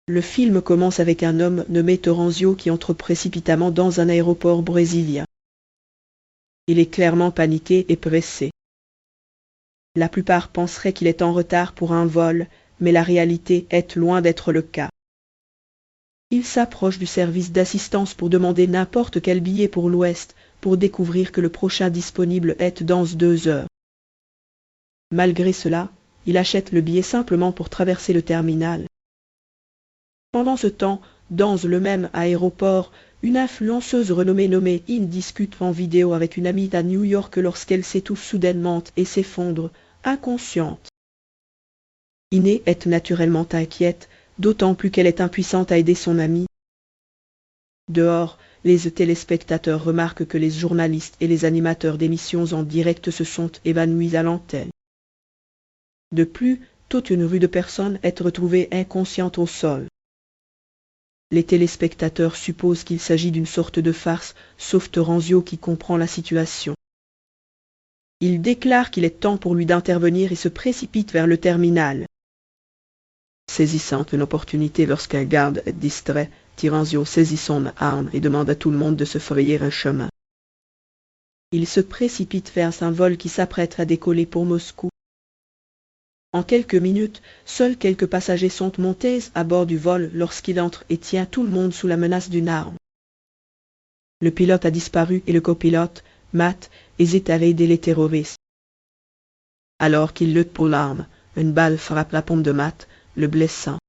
Le film commence avec un homme nommé Torrenzio qui entre précipitamment dans un aéroport brésilien. Il est clairement paniqué et pressé. La plupart penseraient qu'il est en retard pour un vol, mais la réalité est loin d'être le cas. Il s'approche du service d'assistance pour demander n'importe quel billet pour l'Ouest, pour découvrir que le prochain disponible est dans 2 heures. Malgré cela, il achète le billet simplement pour traverser le terminal. Pendant ce temps, dans le même aéroport, une influenceuse renommée nommée In discute en vidéo avec une amie à New York lorsqu'elle s'étouffe soudainement et s'effondre, inconsciente. Iné est naturellement inquiète, d'autant plus qu'elle est impuissante à aider son amie. Dehors, les téléspectateurs remarquent que les journalistes et les animateurs d'émissions en direct se sont évanouis à l'antenne. De plus, toute une rue de personnes est retrouvée inconsciente au sol. Les téléspectateurs supposent qu'il s'agit d'une sorte de farce, sauf Torrenzio qui comprend la situation. Il déclare qu'il est temps pour lui d'intervenir et se précipite vers le terminal. Saisissant une opportunité lorsqu'un garde est distrait, Torrenzio saisit son arme et demande à tout le monde de se frayer un chemin. Il se précipite vers un vol qui s'apprête à décoller pour Moscou. En quelques minutes, seuls quelques passagers sont montés à bord du vol lorsqu'il entre et tient tout le monde sous la menace d'une arme. Le pilote a disparu et le copilote, Matt, hésite à aider les terroristes. Alors qu'il lutte pour l'arme, une balle frappe la pompe de Matt, le blessant.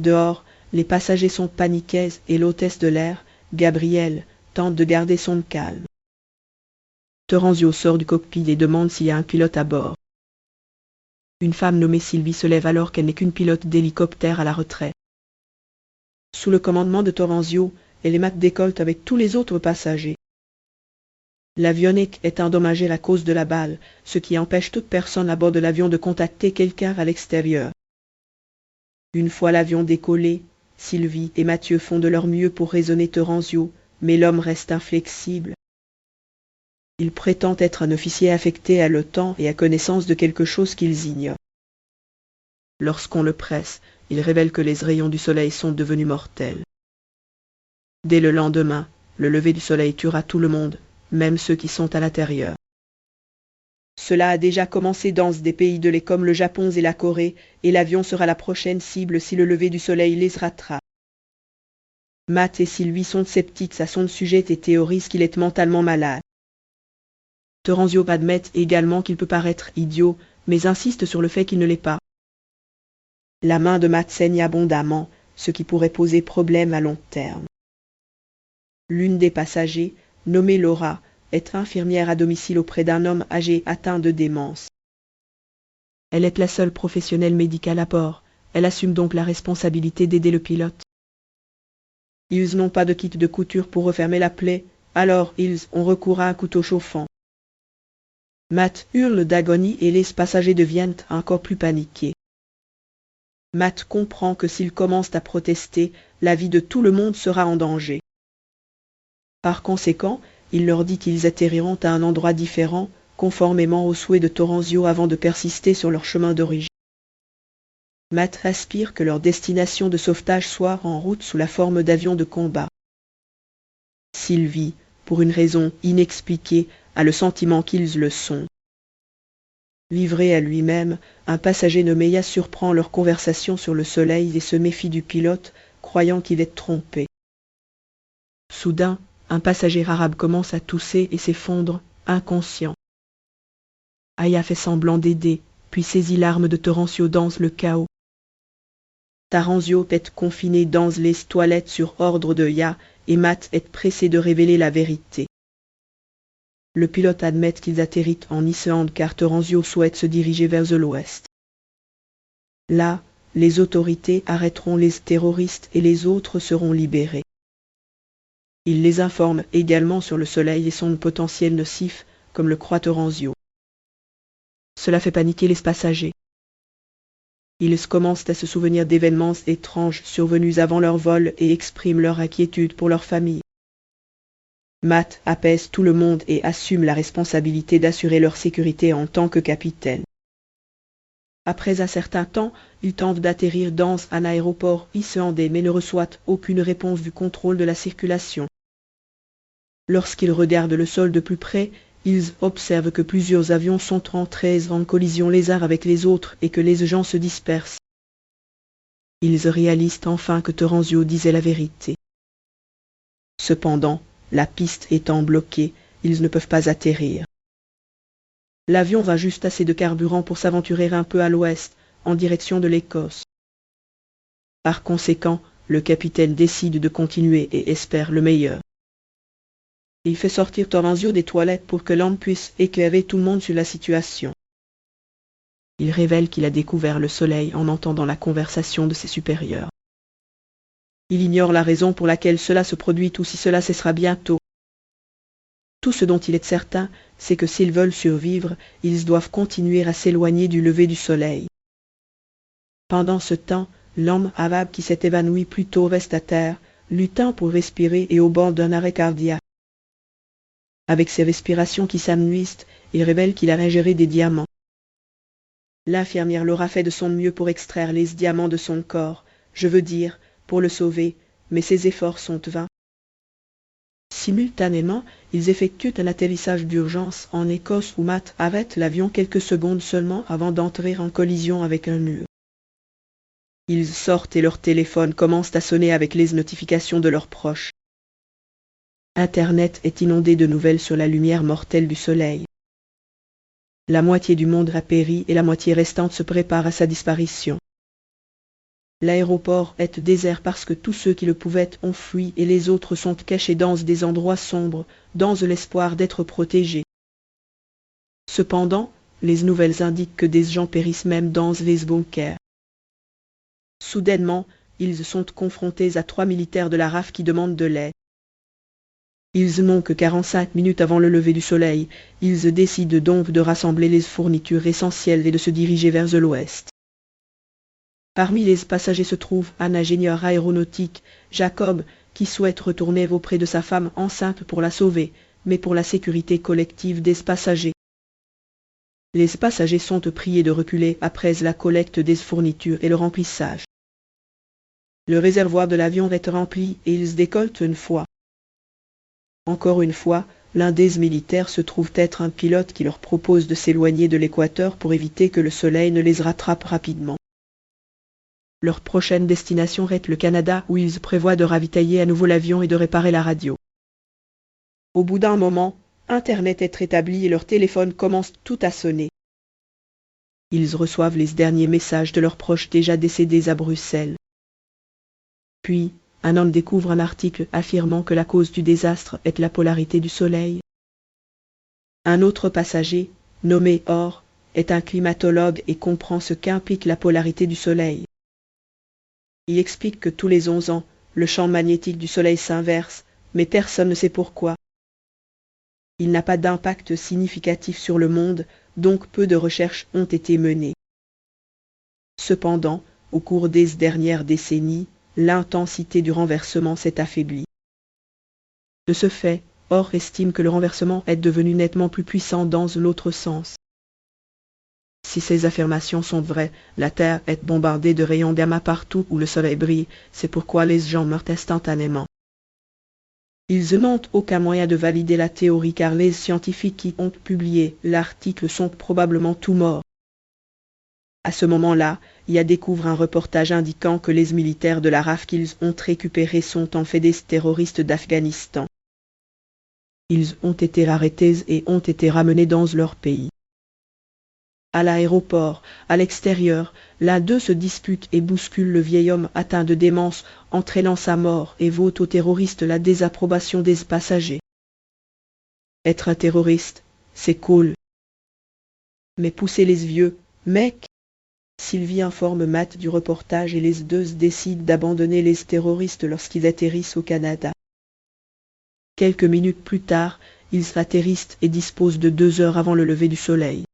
Dehors, les passagers sont paniqués et l'hôtesse de l'air, Gabrielle, tente de garder son calme. Torrenzio sort du cockpit et demande s'il y a un pilote à bord. Une femme nommée Sylvie se lève alors qu'elle n'est qu'une pilote d'hélicoptère à la retraite. Sous le commandement de Torrenzio, elle et Matt décollent avec tous les autres passagers. L'avionique est endommagée à cause de la balle, ce qui empêche toute personne à bord de l'avion de contacter quelqu'un à l'extérieur. Une fois l'avion décollé, Sylvie et Mathieu font de leur mieux pour raisonner Torrenzio, mais l'homme reste inflexible. Il prétend être un officier affecté à l'OTAN et à connaissance de quelque chose qu'ils ignorent. Lorsqu'on le presse, il révèle que les rayons du soleil sont devenus mortels. Dès le lendemain, le lever du soleil tuera tout le monde, même ceux qui sont à l'intérieur. Cela a déjà commencé dans des pays de lait comme le Japon et la Corée, et l'avion sera la prochaine cible si le lever du soleil les rattrape. Matt et Sylvie sont sceptiques à son sujet et théorisent qu'il est mentalement malade. Torrenzio admet également qu'il peut paraître idiot, mais insiste sur le fait qu'il ne l'est pas. La main de Matt saigne abondamment, ce qui pourrait poser problème à long terme. L'une des passagers, nommée Laura, est infirmière à domicile auprès d'un homme âgé atteint de démence. Elle est la seule professionnelle médicale à bord. Elle assume donc la responsabilité d'aider le pilote. Ils n'ont pas de kit de couture pour refermer la plaie, alors ils ont recours à un couteau chauffant. Matt hurle d'agonie et les passagers deviennent encore plus paniqués. Matt comprend que s'ils commencent à protester, la vie de tout le monde sera en danger. Par conséquent, il leur dit qu'ils atterriront à un endroit différent, conformément aux souhaits de Torrenzio avant de persister sur leur chemin d'origine. Matt aspire que leur destination de sauvetage soit en route sous la forme d'avions de combat. Sylvie, pour une raison inexpliquée, a le sentiment qu'ils le sont. Livré à lui-même, un passager nommé Ya surprend leur conversation sur le soleil et se méfie du pilote, croyant qu'il est trompé. Soudain, un passager arabe commence à tousser et s'effondre, inconscient. Aya fait semblant d'aider, puis saisit l'arme de Torrenzio dans le chaos. Torrenzio est confiné dans les toilettes sur ordre de Ya et Matt est pressé de révéler la vérité. Le pilote admet qu'ils atterrissent en Islande car Torrenzio souhaite se diriger vers l'ouest. Là, les autorités arrêteront les terroristes et les autres seront libérés. Il les informe également sur le soleil et son potentiel nocif, comme le croit Torrenzio. Cela fait paniquer les passagers. Ils commencent à se souvenir d'événements étranges survenus avant leur vol et expriment leur inquiétude pour leur famille. Matt apaise tout le monde et assume la responsabilité d'assurer leur sécurité en tant que capitaine. Après un certain temps, ils tentent d'atterrir dans un aéroport islandais mais ne reçoivent aucune réponse du contrôle de la circulation. Lorsqu'ils regardent le sol de plus près, ils observent que plusieurs avions sont entrés en collision les uns avec les autres et que les gens se dispersent. Ils réalisent enfin que Terenzio disait la vérité. Cependant, la piste étant bloquée, ils ne peuvent pas atterrir. L'avion va juste assez de carburant pour s'aventurer un peu à l'ouest, en direction de l'Écosse. Par conséquent, le capitaine décide de continuer et espère le meilleur. Il fait sortir Terenzio des toilettes pour que l'homme puisse éclairer tout le monde sur la situation. Il révèle qu'il a découvert le soleil en entendant la conversation de ses supérieurs. Il ignore la raison pour laquelle cela se produit ou si cela cessera bientôt. Tout ce dont il est certain, c'est que s'ils veulent survivre, ils doivent continuer à s'éloigner du lever du soleil. Pendant ce temps, l'homme aveugle qui s'est évanoui plus tôt reste à terre, luttant pour respirer et au bord d'un arrêt cardiaque. Avec ses respirations qui s'amenuisent, il révèle qu'il a ingéré des diamants. L'infirmière Laura fait de son mieux pour extraire les diamants de son corps, je veux dire, pour le sauver, mais ses efforts sont vains. Simultanément, ils effectuent un atterrissage d'urgence en Écosse où Matt arrête l'avion quelques secondes seulement avant d'entrer en collision avec un mur. Ils sortent et leur téléphone commence à sonner avec les notifications de leurs proches. Internet est inondé de nouvelles sur la lumière mortelle du soleil. La moitié du monde a péri et la moitié restante se prépare à sa disparition. L'aéroport est désert parce que tous ceux qui le pouvaient ont fui et les autres sont cachés dans des endroits sombres, dans l'espoir d'être protégés. Cependant, les nouvelles indiquent que des gens périssent même dans les bunkers. Soudainement, ils sont confrontés à 3 militaires de la RAF qui demandent de l'aide. Ils n'ont que 45 minutes avant le lever du soleil. Ils décident donc de rassembler les fournitures essentielles et de se diriger vers l'ouest. Parmi les passagers se trouve un ingénieur aéronautique, Jacob, qui souhaite retourner auprès de sa femme enceinte pour la sauver, mais pour la sécurité collective des passagers. Les passagers sont priés de reculer après la collecte des fournitures et le remplissage. Le réservoir de l'avion est rempli et ils décollent une fois. Encore une fois, l'un des militaires se trouve être un pilote qui leur propose de s'éloigner de l'équateur pour éviter que le soleil ne les rattrape rapidement. Leur prochaine destination est le Canada où ils prévoient de ravitailler à nouveau l'avion et de réparer la radio. Au bout d'un moment, Internet est rétabli et leur téléphone commence tout à sonner. Ils reçoivent les derniers messages de leurs proches déjà décédés à Bruxelles. Puis, un homme découvre un article affirmant que la cause du désastre est la polarité du soleil. Un autre passager, nommé Or, est un climatologue et comprend ce qu'implique la polarité du soleil. Il explique que tous les 11 ans, le champ magnétique du soleil s'inverse, mais personne ne sait pourquoi. Il n'a pas d'impact significatif sur le monde, donc peu de recherches ont été menées. Cependant, au cours des dernières décennies, l'intensité du renversement s'est affaiblie. De ce fait, Or estime que le renversement est devenu nettement plus puissant dans l'autre sens. Si ces affirmations sont vraies, la Terre est bombardée de rayons gamma partout où le soleil brille, c'est pourquoi les gens meurent instantanément. Ils n'ont aucun moyen de valider la théorie car les scientifiques qui ont publié l'article sont probablement tous morts. À ce moment-là, IA découvre un reportage indiquant que les militaires de la RAF qu'ils ont récupérés sont en fait des terroristes d'Afghanistan. Ils ont été arrêtés et ont été ramenés dans leur pays. À l'aéroport, à l'extérieur, l'un d'eux se dispute et bouscule le vieil homme atteint de démence, entraînant sa mort et vaut aux terroristes la désapprobation des passagers. Être un terroriste, c'est cool. Mais pousser les vieux, mec. Sylvie informe Matt du reportage et les deux décident d'abandonner les terroristes lorsqu'ils atterrissent au Canada. Quelques minutes plus tard, ils atterrissent et disposent de 2 heures avant le lever du soleil.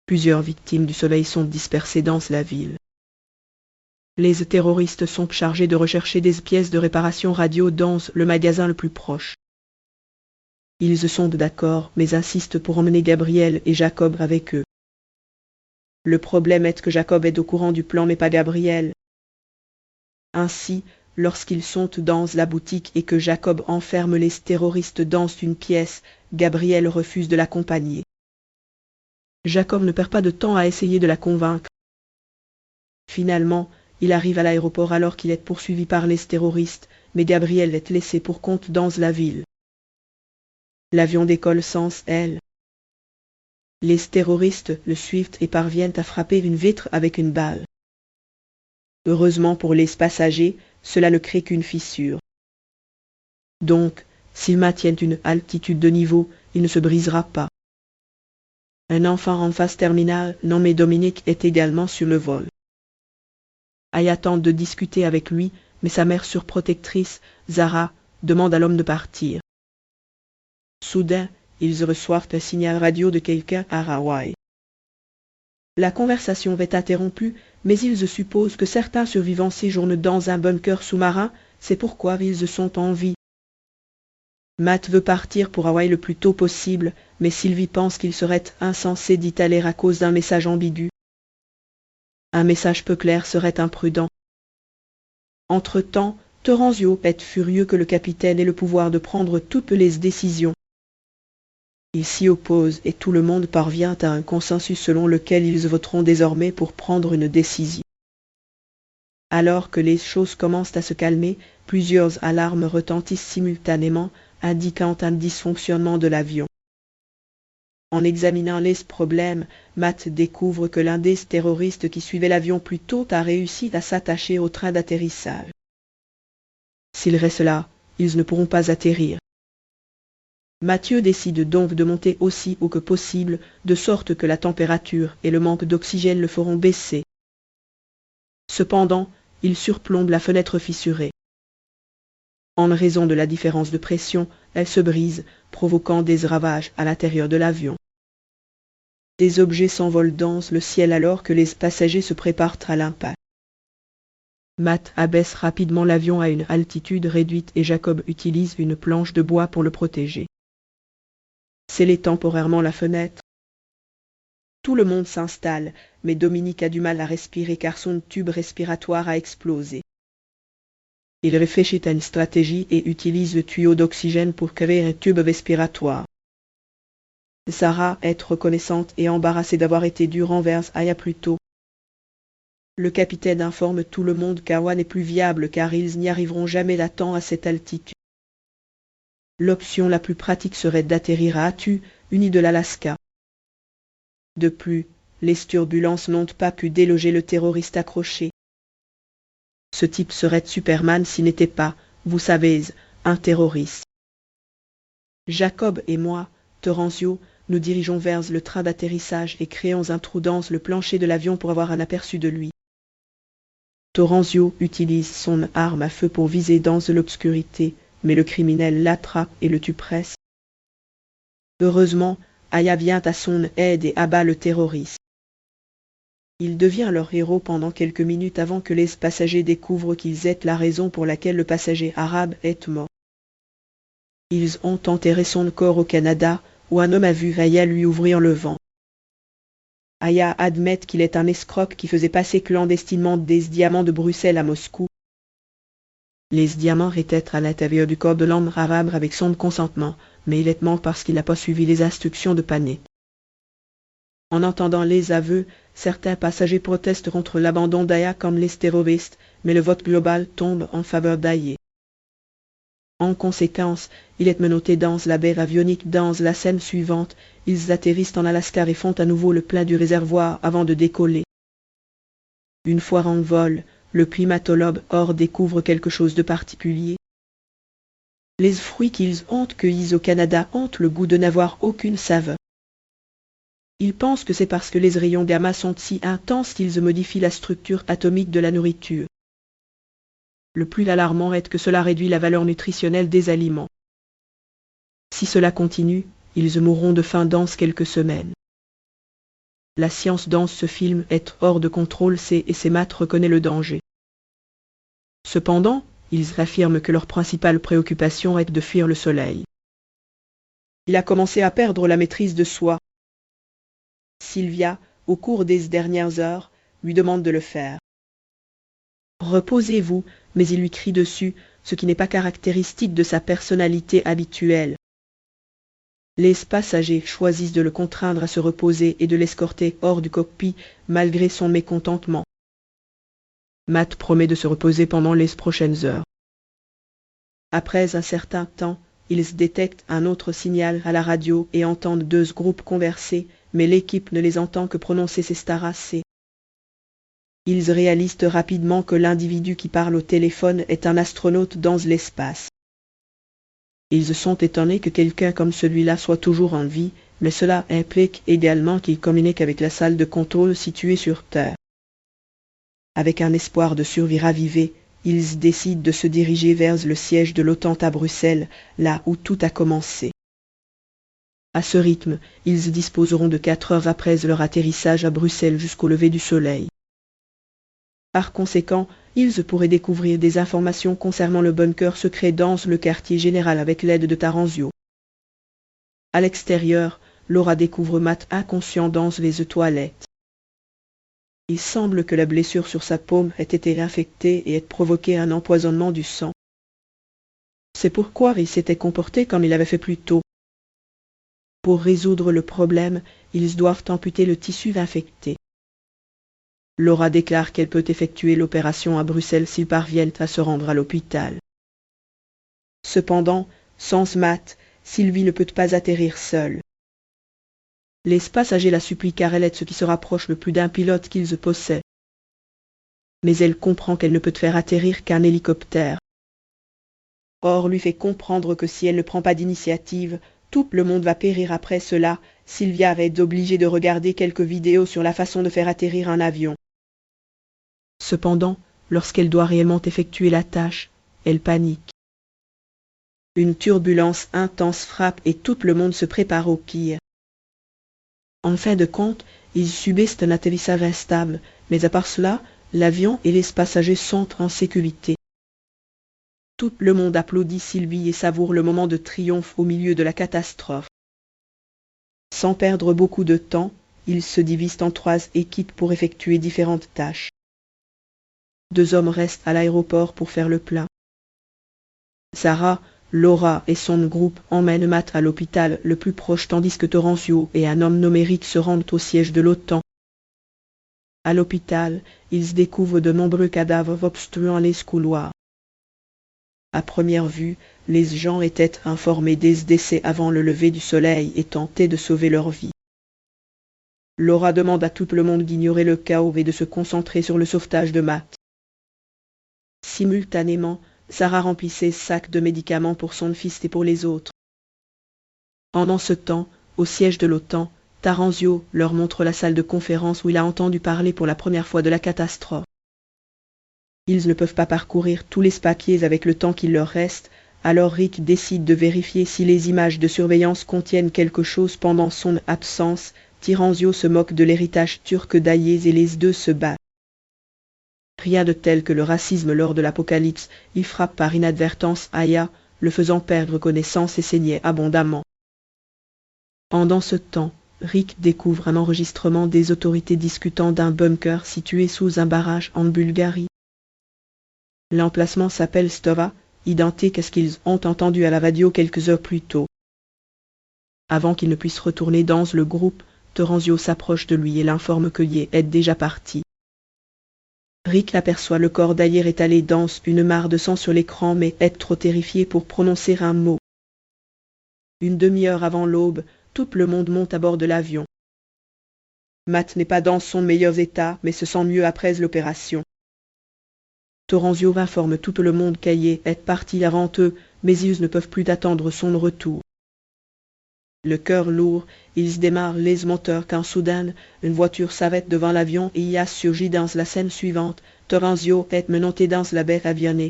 Plusieurs victimes du soleil sont dispersées dans la ville. Les terroristes sont chargés de rechercher des pièces de réparation radio dans le magasin le plus proche. Ils sont d'accord mais insistent pour emmener Gabriel et Jacob avec eux. Le problème est que Jacob est au courant du plan mais pas Gabriel. Ainsi, lorsqu'ils sont dans la boutique et que Jacob enferme les terroristes dans une pièce, Gabriel refuse de l'accompagner. Jacob ne perd pas de temps à essayer de la convaincre. Finalement, il arrive à l'aéroport alors qu'il est poursuivi par les terroristes, mais Gabriel est laissé pour compte dans la ville. L'avion décolle sans elle. Les terroristes le suivent et parviennent à frapper une vitre avec une balle. Heureusement pour les passagers, cela ne crée qu'une fissure. Donc, s'ils maintiennent une altitude de niveau, il ne se brisera pas. Un enfant en phase terminale nommé Dominique est également sur le vol. Aya tente de discuter avec lui, mais sa mère surprotectrice, Zara, demande à l'homme de partir. Soudain, ils reçoivent un signal radio de quelqu'un à Hawaï. La conversation va être interrompue, mais ils supposent que certains survivants séjournent dans un bunker sous-marin, c'est pourquoi ils sont en vie. Matt veut partir pour Hawaï le plus tôt possible, mais Sylvie pense qu'il serait insensé d'y aller à cause d'un message ambigu. Un message peu clair serait imprudent. Entre-temps, Torrenzio est furieux que le capitaine ait le pouvoir de prendre toutes les décisions. Il s'y oppose et tout le monde parvient à un consensus selon lequel ils voteront désormais pour prendre une décision. Alors que les choses commencent à se calmer, plusieurs alarmes retentissent simultanément, indiquant un dysfonctionnement de l'avion. En examinant les problèmes, Matt découvre que l'un des terroristes qui suivait l'avion plus tôt a réussi à s'attacher au train d'atterrissage. S'ils restent là, ils ne pourront pas atterrir. Mathieu décide donc de monter aussi haut que possible, de sorte que la température et le manque d'oxygène le feront baisser. Cependant, il surplombe la fenêtre fissurée. En raison de la différence de pression, elle se brise, provoquant des ravages à l'intérieur de l'avion. Des objets s'envolent dans le ciel alors que les passagers se préparent à l'impact. Matt abaisse rapidement l'avion à une altitude réduite et Jacob utilise une planche de bois pour le protéger. Scellez temporairement la fenêtre. Tout le monde s'installe, mais Dominique a du mal à respirer car son tube respiratoire a explosé. Il réfléchit à une stratégie et utilise le tuyau d'oxygène pour créer un tube respiratoire. Sarah est reconnaissante et embarrassée d'avoir été dure envers Aya plus tôt. Le capitaine informe tout le monde qu'Hawa n'est plus viable car ils n'y arriveront jamais à temps à cette altitude. L'option la plus pratique serait d'atterrir à Attu, une île de l'Alaska. De plus, les turbulences n'ont pas pu déloger le terroriste accroché. Ce type serait Superman s'il n'était pas, vous savez, un terroriste. Jacob et moi, Torrenzio, nous dirigeons vers le train d'atterrissage et créons un trou dans le plancher de l'avion pour avoir un aperçu de lui. Torrenzio utilise son arme à feu pour viser dans l'obscurité, mais le criminel l'attrape et le tue presque. Heureusement, Aya vient à son aide et abat le terroriste. Il devient leur héros pendant quelques minutes avant que les passagers découvrent qu'ils aient la raison pour laquelle le passager arabe est mort. Ils ont enterré son corps au Canada, où un homme a vu Aya lui ouvrir le ventre. Aya admet qu'il est un escroc qui faisait passer clandestinement des diamants de Bruxelles à Moscou. Les diamants étaient à l'intérieur du corps de l'homme arabe avec son consentement, mais il est mort parce qu'il n'a pas suivi les instructions de Panet. En entendant les aveux, certains passagers protestent contre l'abandon d'Aya comme les terroristes, mais le vote global tombe en faveur d'Aya. En conséquence, il est menotté dans la baie avionique dans la scène suivante. Ils atterrissent en Alaska et font à nouveau le plein du réservoir avant de décoller. Une fois en vol, le primatologue Orr découvre quelque chose de particulier. Les fruits qu'ils ont cueillis au Canada ont le goût de n'avoir aucune saveur. Il pense que c'est parce que les rayons gamma sont si intenses qu'ils modifient la structure atomique de la nourriture. Le plus alarmant est que cela réduit la valeur nutritionnelle des aliments. Si cela continue, ils mourront de faim dans quelques semaines. La science dans ce film est hors de contrôle, et Matt reconnaît le danger. Cependant, ils affirment que leur principale préoccupation est de fuir le soleil. Il a commencé à perdre la maîtrise de soi. Sylvia, au cours des dernières heures, lui demande de le faire. Reposez-vous, mais il lui crie dessus, ce qui n'est pas caractéristique de sa personnalité habituelle. Les passagers choisissent de le contraindre à se reposer et de l'escorter hors du cockpit malgré son mécontentement. Matt promet de se reposer pendant les prochaines heures. Après un certain temps, ils détectent un autre signal à la radio et entendent deux groupes converser, mais l'équipe ne les entend que prononcer ces staracées. Ils réalisent rapidement que l'individu qui parle au téléphone est un astronaute dans l'espace. Ils sont étonnés que quelqu'un comme celui-là soit toujours en vie, mais cela implique également qu'il communique avec la salle de contrôle située sur Terre. Avec un espoir de survie ravivé, ils décident de se diriger vers le siège de l'OTAN à Bruxelles, là où tout a commencé. À ce rythme, ils disposeront de 4 heures après leur atterrissage à Bruxelles jusqu'au lever du soleil. Par conséquent, ils pourraient découvrir des informations concernant le bunker secret dans le quartier général avec l'aide de Taranzio. À l'extérieur, Laura découvre Matt inconscient dans les toilettes. Il semble que la blessure sur sa paume ait été infectée et ait provoqué un empoisonnement du sang. C'est pourquoi il s'était comporté comme il avait fait plus tôt. Pour résoudre le problème, ils doivent amputer le tissu infecté. Laura déclare qu'elle peut effectuer l'opération à Bruxelles s'ils parviennent à se rendre à l'hôpital. Cependant, sans Matt, Sylvie ne peut pas atterrir seule. Les passagers la supplient car elle est ce qui se rapproche le plus d'un pilote qu'ils possèdent. Mais elle comprend qu'elle ne peut faire atterrir qu'un hélicoptère. Or lui fait comprendre que si elle ne prend pas d'initiative, tout le monde va périr après cela. Sylvia est obligée de regarder quelques vidéos sur la façon de faire atterrir un avion. Cependant, lorsqu'elle doit réellement effectuer la tâche, elle panique. Une turbulence intense frappe et tout le monde se prépare au pire. En fin de compte, ils subissent un atterrissage instable, mais à part cela, l'avion et les passagers sont en sécurité. Tout le monde applaudit Sylvie et savoure le moment de triomphe au milieu de la catastrophe. Sans perdre beaucoup de temps, ils se divisent en 3 équipes pour effectuer différentes tâches. 2 hommes restent à l'aéroport pour faire le plein. Sarah, Laura et son groupe emmènent Matt à l'hôpital le plus proche tandis que Taranzio et un homme nommé Rick se rendent au siège de l'OTAN. À l'hôpital, ils découvrent de nombreux cadavres obstruant les couloirs. À première vue, les gens étaient informés des décès avant le lever du soleil et tentaient de sauver leur vie. Laura demande à tout le monde d'ignorer le chaos et de se concentrer sur le sauvetage de Matt. Simultanément, Sarah remplit ses sacs de médicaments pour son fils et pour les autres. Pendant ce temps, au siège de l'OTAN, Taranzio leur montre la salle de conférence où il a entendu parler pour la première fois de la catastrophe. Ils ne peuvent pas parcourir tous les papiers avec le temps qu'il leur reste, alors Rick décide de vérifier si les images de surveillance contiennent quelque chose pendant son absence. Taranzio se moque de l'héritage turc d'Aïez et les deux se battent. Rien de tel que le racisme lors de l'apocalypse, il frappe par inadvertance Aya, le faisant perdre connaissance et saigner abondamment. Pendant ce temps, Rick découvre un enregistrement des autorités discutant d'un bunker situé sous un barrage en Bulgarie. L'emplacement s'appelle Stova, identique à ce qu'ils ont entendu à la radio quelques heures plus tôt. Avant qu'il ne puisse retourner dans le groupe, Taranzio s'approche de lui et l'informe que Ye est déjà parti. Rick aperçoit le corps d'Ayer étalé dans une mare de sang sur l'écran mais est trop terrifié pour prononcer un mot. Une demi-heure avant l'aube, tout le monde monte à bord de l'avion. Matt n'est pas dans son meilleur état mais se sent mieux après l'opération. Taranzio informe tout le monde qu'Ayer est parti avant eux, mais ils ne peuvent plus attendre son retour. Le cœur lourd, ils démarrent les moteurs quand soudain, une voiture s'arrête devant l'avion et y a surgi dans la scène suivante. Taranzio est menotté dans la baie avionnée.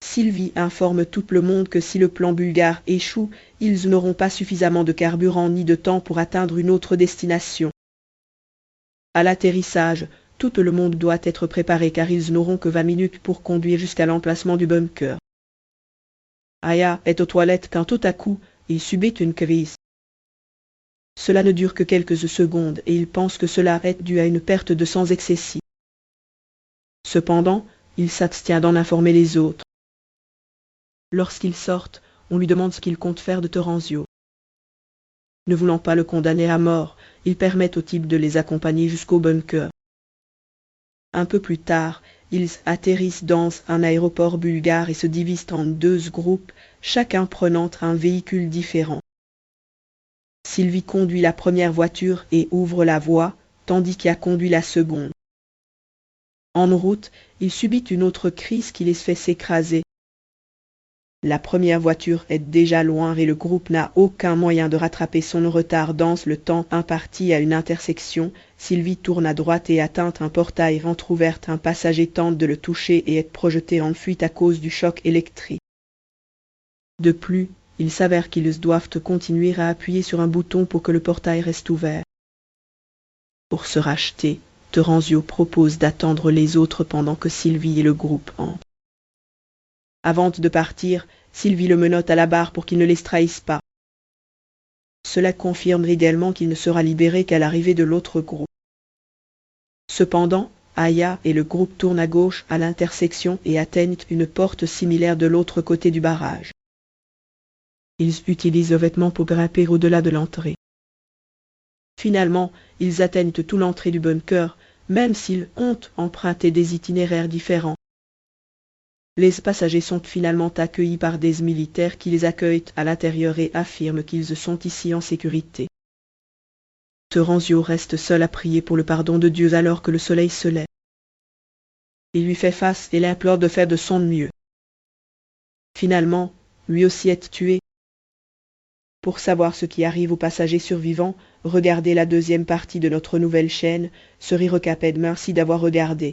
Sylvie informe tout le monde que si le plan bulgare échoue, ils n'auront pas suffisamment de carburant ni de temps pour atteindre une autre destination. À l'atterrissage, tout le monde doit être préparé car ils n'auront que 20 minutes pour conduire jusqu'à l'emplacement du bunker. Aya est aux toilettes quand tout à coup, il subit une crise. Cela ne dure que quelques secondes et il pense que cela est dû à une perte de sang excessive. Cependant, il s'abstient d'en informer les autres. Lorsqu'ils sortent, on lui demande ce qu'il compte faire de Torrenzio. Ne voulant pas le condamner à mort, ils permettent au type de les accompagner jusqu'au bunker. Un peu plus tard, ils atterrissent dans un aéroport bulgare et se divisent en 2 groupes, chacun prenant un véhicule différent. Sylvie conduit la première voiture et ouvre la voie, tandis qu'Ia conduit la seconde. En route, il subit une autre crise qui les fait s'écraser. La première voiture est déjà loin et le groupe n'a aucun moyen de rattraper son retard dans le temps imparti à une intersection. Sylvie tourne à droite et atteint un portail entrouvert. Un passager tente de le toucher et est projeté en fuite à cause du choc électrique. De plus, il s'avère qu'ils doivent continuer à appuyer sur un bouton pour que le portail reste ouvert. Pour se racheter, Torrenzio propose d'attendre les autres pendant que Sylvie et le groupe entrent. Avant de partir, Sylvie le menotte à la barre pour qu'il ne les trahisse pas. Cela confirme également qu'il ne sera libéré qu'à l'arrivée de l'autre groupe. Cependant, Aya et le groupe tournent à gauche à l'intersection et atteignent une porte similaire de l'autre côté du barrage. Ils utilisent le vêtement pour grimper au-delà de l'entrée. Finalement, ils atteignent tout l'entrée du bunker, même s'ils ont emprunté des itinéraires différents. Les passagers sont finalement accueillis par des militaires qui les accueillent à l'intérieur et affirment qu'ils sont ici en sécurité. Torrenzio reste seul à prier pour le pardon de Dieu alors que le soleil se lève. Il lui fait face et l'implore de faire de son mieux. Finalement, lui aussi est tué. Pour savoir ce qui arrive aux passagers survivants, regardez la 2e partie de notre nouvelle chaîne, Cerirocaped. Merci d'avoir regardé.